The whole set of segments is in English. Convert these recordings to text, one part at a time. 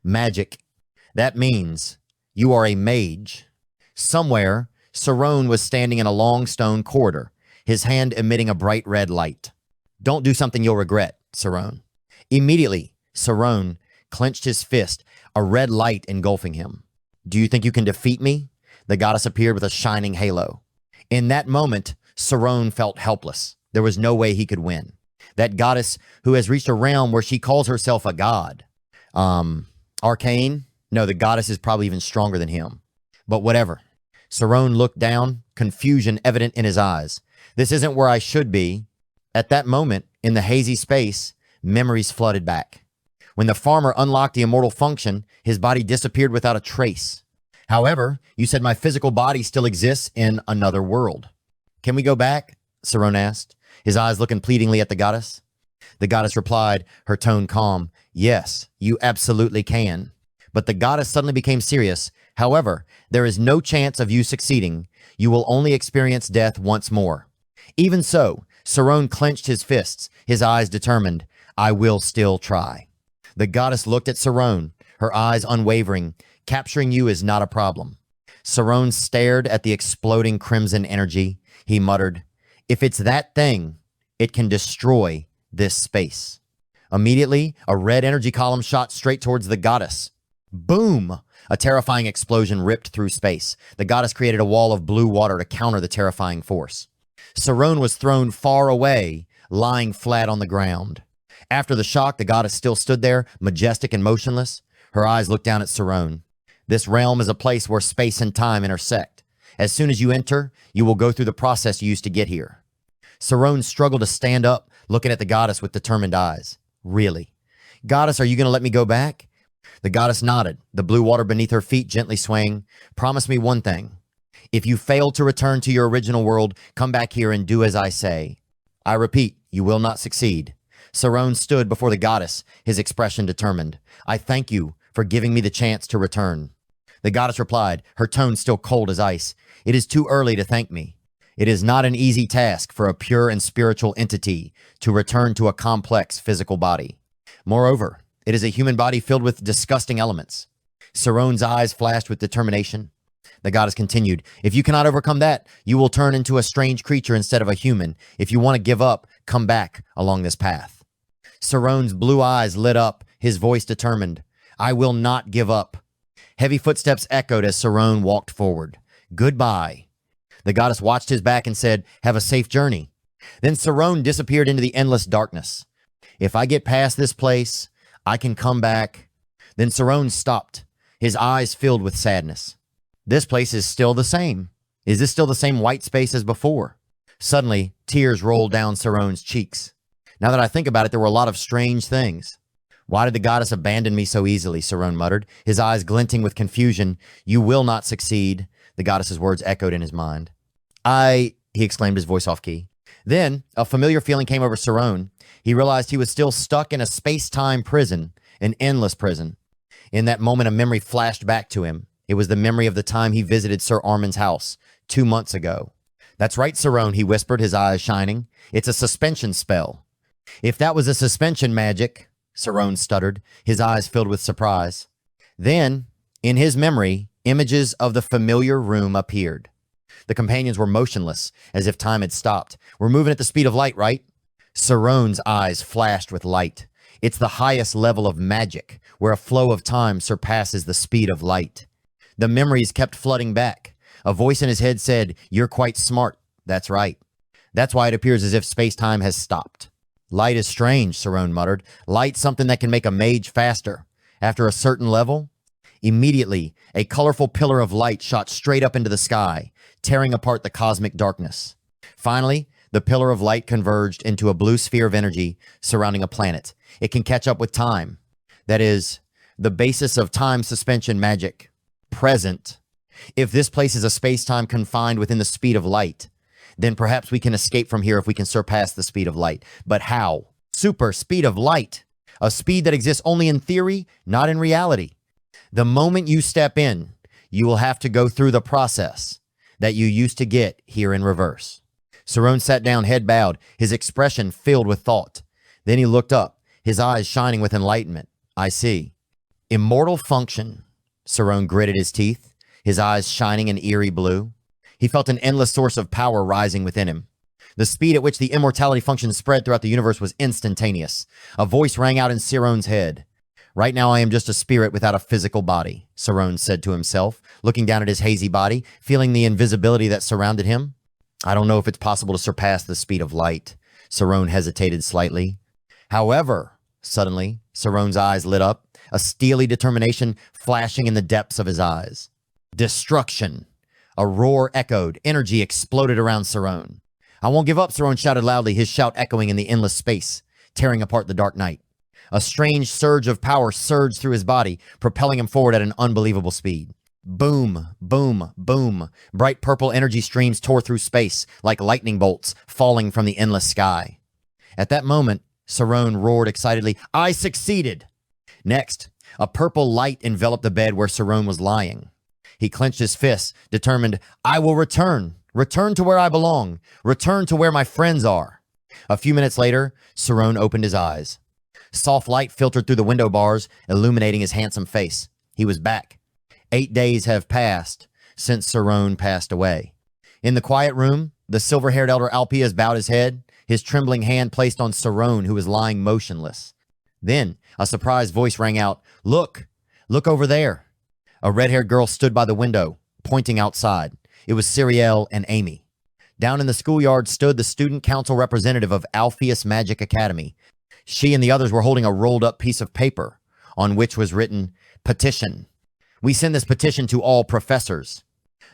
Magic. That means you are a mage. Somewhere, Sirone was standing in a long stone corridor, his hand emitting a bright red light. Don't do something you'll regret, Sirone. Immediately, Sirone clenched his fist, a red light engulfing him. Do you think you can defeat me? The goddess appeared with a shining halo. In that moment, Sirone felt helpless. There was no way he could win. That goddess who has reached a realm where she calls herself a god. Arcane? No, the goddess is probably even stronger than him. But whatever. Sirone looked down, confusion evident in his eyes. This isn't where I should be. At that moment, in the hazy space, memories flooded back. When the farmer unlocked the immortal function, his body disappeared without a trace. However, you said my physical body still exists in another world. Can we go back? Sirone asked, his eyes looking pleadingly at the goddess. The goddess replied, her tone calm. Yes, you absolutely can. But the goddess suddenly became serious. However, there is no chance of you succeeding. You will only experience death once more. Even so, Sirone clenched his fists, his eyes determined. I will still try. The goddess looked at Sirone, her eyes unwavering. Capturing you is not a problem. Sirone stared at the exploding crimson energy. He muttered, if it's that thing, it can destroy this space. Immediately, a red energy column shot straight towards the goddess. Boom! A terrifying explosion ripped through space. The goddess created a wall of blue water to counter the terrifying force. Sirone was thrown far away, lying flat on the ground. After the shock, the goddess still stood there, majestic and motionless. Her eyes looked down at Sirone. This realm is a place where space and time intersect. As soon as you enter, you will go through the process you used to get here. Sirone struggled to stand up, looking at the goddess with determined eyes. Really? Goddess, are you going to let me go back? The goddess nodded, the blue water beneath her feet gently swaying. Promise me one thing. If you fail to return to your original world, come back here and do as I say. I repeat, you will not succeed. Sirone stood before the goddess, his expression determined. I thank you for giving me the chance to return. The goddess replied, her tone still cold as ice. It is too early to thank me. It is not an easy task for a pure and spiritual entity to return to a complex physical body. Moreover, it is a human body filled with disgusting elements. Sirone's eyes flashed with determination. The goddess continued, if you cannot overcome that, you will turn into a strange creature instead of a human. If you want to give up, come back along this path. Sirone's blue eyes lit up, his voice determined. I will not give up. Heavy footsteps echoed as Sirone walked forward. Goodbye. The goddess watched his back and said, have a safe journey. Then Sirone disappeared into the endless darkness. If I get past this place, I can come back. Then Sirone stopped, his eyes filled with sadness. This place is still the same. Is this still the same white space as before? Suddenly, tears rolled down Sirone's cheeks. Now that I think about it, there were a lot of strange things. Why did the goddess abandon me so easily? Sirone muttered, his eyes glinting with confusion. You will not succeed. The goddess's words echoed in his mind. He exclaimed, his voice off key. Then, a familiar feeling came over Sirone. He realized he was still stuck in a space-time prison, an endless prison. In that moment, a memory flashed back to him. It was the memory of the time he visited Sir Armin's house 2 months ago. That's right, Sirone, he whispered, his eyes shining. It's a suspension spell. If that was a suspension magic, Sirone stuttered, his eyes filled with surprise. Then, in his memory, images of the familiar room appeared. The companions were motionless, as if time had stopped. We're moving at the speed of light, right? Sirone's eyes flashed with light. It's the highest level of magic, where a flow of time surpasses the speed of light. The memories kept flooding back. A voice in his head said, you're quite smart. That's right. That's why it appears as if space-time has stopped. Light is strange, Sirone muttered. Light's something that can make a mage faster. After a certain level, immediately, a colorful pillar of light shot straight up into the sky, tearing apart the cosmic darkness. Finally, the pillar of light converged into a blue sphere of energy surrounding a planet. It can catch up with time. That is, the basis of time suspension magic. Present. If this place is a space-time confined within the speed of light, then perhaps we can escape from here if we can surpass the speed of light. But how? Super speed of light. A speed that exists only in theory, not in reality. The moment you step in, you will have to go through the process that you used to get here in reverse. Sirone sat down, head bowed, his expression filled with thought. Then he looked up, his eyes shining with enlightenment. I see. Immortal function. Sirone gritted his teeth, his eyes shining an eerie blue. He felt an endless source of power rising within him. The speed at which the immortality function spread throughout the universe was instantaneous. A voice rang out in Sirone's head. Right now I am just a spirit without a physical body, Sirone said to himself, looking down at his hazy body, feeling the invisibility that surrounded him. I don't know if it's possible to surpass the speed of light. Sirone hesitated slightly. However, suddenly, Sirone's eyes lit up, a steely determination flashing in the depths of his eyes. Destruction. A roar echoed. Energy exploded around Sirone. I won't give up, Sirone shouted loudly, his shout echoing in the endless space, tearing apart the dark night. A strange surge of power surged through his body, propelling him forward at an unbelievable speed. Boom, boom, boom. Bright purple energy streams tore through space like lightning bolts falling from the endless sky. At that moment, Sirone roared excitedly, I succeeded! Next, a purple light enveloped the bed where Sirone was lying. He clenched his fists, determined, I will return to where I belong, return to where my friends are. A few minutes later, Sirone opened his eyes. Soft light filtered through the window bars, illuminating his handsome face. He was back. 8 days have passed since Sirone passed away. In the quiet room, the silver-haired elder Alpeas bowed his head, his trembling hand placed on Sirone, who was lying motionless. Then, a surprised voice rang out, Look over there. A red-haired girl stood by the window, pointing outside. It was Cerielle and Amy. Down in the schoolyard stood the student council representative of Alpeas Magic Academy. She and the others were holding a rolled-up piece of paper on which was written, Petition. We send this petition to all professors.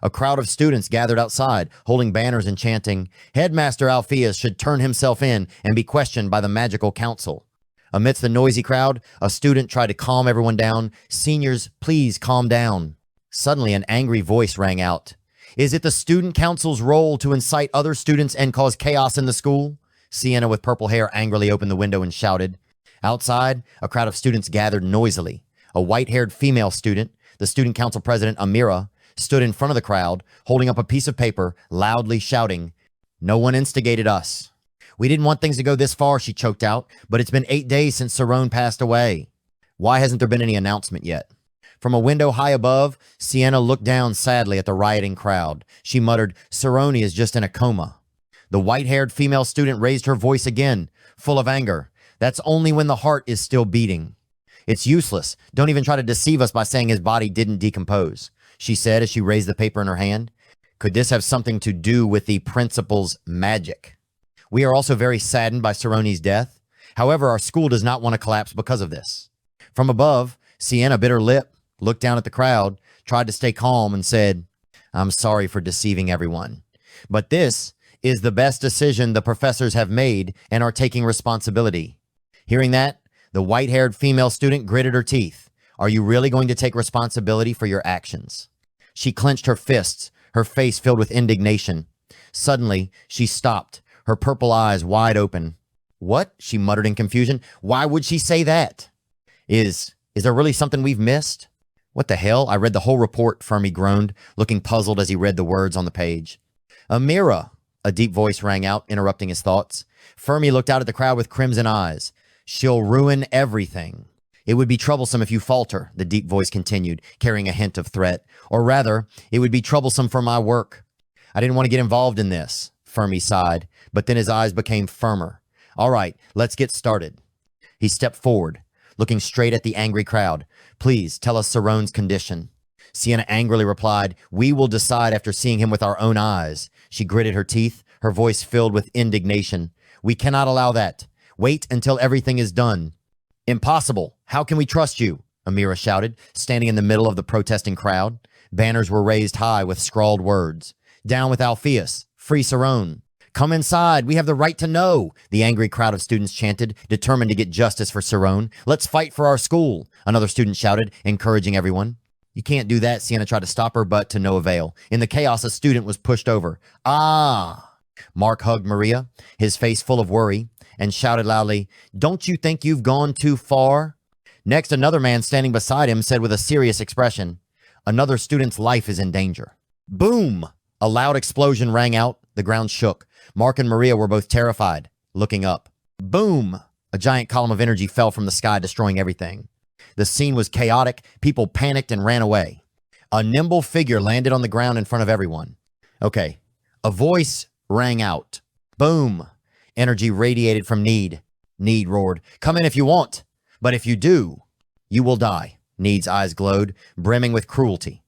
A crowd of students gathered outside, holding banners and chanting, Headmaster Alpeas should turn himself in and be questioned by the magical council. Amidst the noisy crowd, a student tried to calm everyone down. Seniors, please calm down. Suddenly, an angry voice rang out. Is it the student council's role to incite other students and cause chaos in the school? Siena with purple hair angrily opened the window and shouted. Outside, a crowd of students gathered noisily. A white-haired female student, the student council president Amira, stood in front of the crowd, holding up a piece of paper, loudly shouting, No one instigated us. We didn't want things to go this far, she choked out, but it's been 8 days since Sirone passed away. Why hasn't there been any announcement yet? From a window high above, Siena looked down sadly at the rioting crowd. She muttered, Sirone is just in a coma. The white-haired female student raised her voice again, full of anger. That's only when the heart is still beating. It's useless. Don't even try to deceive us by saying his body didn't decompose, she said as she raised the paper in her hand. Could this have something to do with the principal's magic? We are also very saddened by Sirone's death. However, our school does not want to collapse because of this. From above, Siena bit her lip, looked down at the crowd, tried to stay calm, and said, I'm sorry for deceiving everyone. But this is the best decision the professors have made and are taking responsibility. Hearing that, the white-haired female student gritted her teeth. Are you really going to take responsibility for your actions? She clenched her fists, her face filled with indignation. Suddenly, she stopped, her purple eyes wide open. What? She muttered in confusion. Why would she say that? Is there really something we've missed? What the hell? I read the whole report, Fermi groaned, looking puzzled as he read the words on the page. Amira, a deep voice rang out, interrupting his thoughts. Fermi looked out at the crowd with crimson eyes. She'll ruin everything. It would be troublesome if you falter, the deep voice continued, carrying a hint of threat. Or rather, it would be troublesome for my work. I didn't want to get involved in this, Fermi sighed, but then his eyes became firmer. All right, let's get started. He stepped forward, looking straight at the angry crowd. Please tell us Sirone's condition. Siena angrily replied, We will decide after seeing him with our own eyes. She gritted her teeth, her voice filled with indignation. We cannot allow that. Wait until everything is done. Impossible. How can we trust you? Amira shouted, standing in the middle of the protesting crowd. Banners were raised high with scrawled words. Down with Alpeas. Free Sirone. Come inside. We have the right to know, the angry crowd of students chanted, determined to get justice for Sirone. Let's fight for our school, another student shouted, encouraging everyone. You can't do that, Siena tried to stop her, but to no avail. In the chaos, a student was pushed over. Ah! Mark hugged Maria, his face full of worry, and shouted loudly, Don't you think you've gone too far? Next, another man standing beside him said with a serious expression, Another student's life is in danger. Boom! A loud explosion rang out. The ground shook. Mark and Maria were both terrified, looking up. Boom! A giant column of energy fell from the sky, destroying everything. The scene was chaotic. People panicked and ran away. A nimble figure landed on the ground in front of everyone. Okay. A voice rang out. Boom. Energy radiated from Need. Need roared, "Come in if you want. But if you do, you will die." Need's eyes glowed, brimming with cruelty.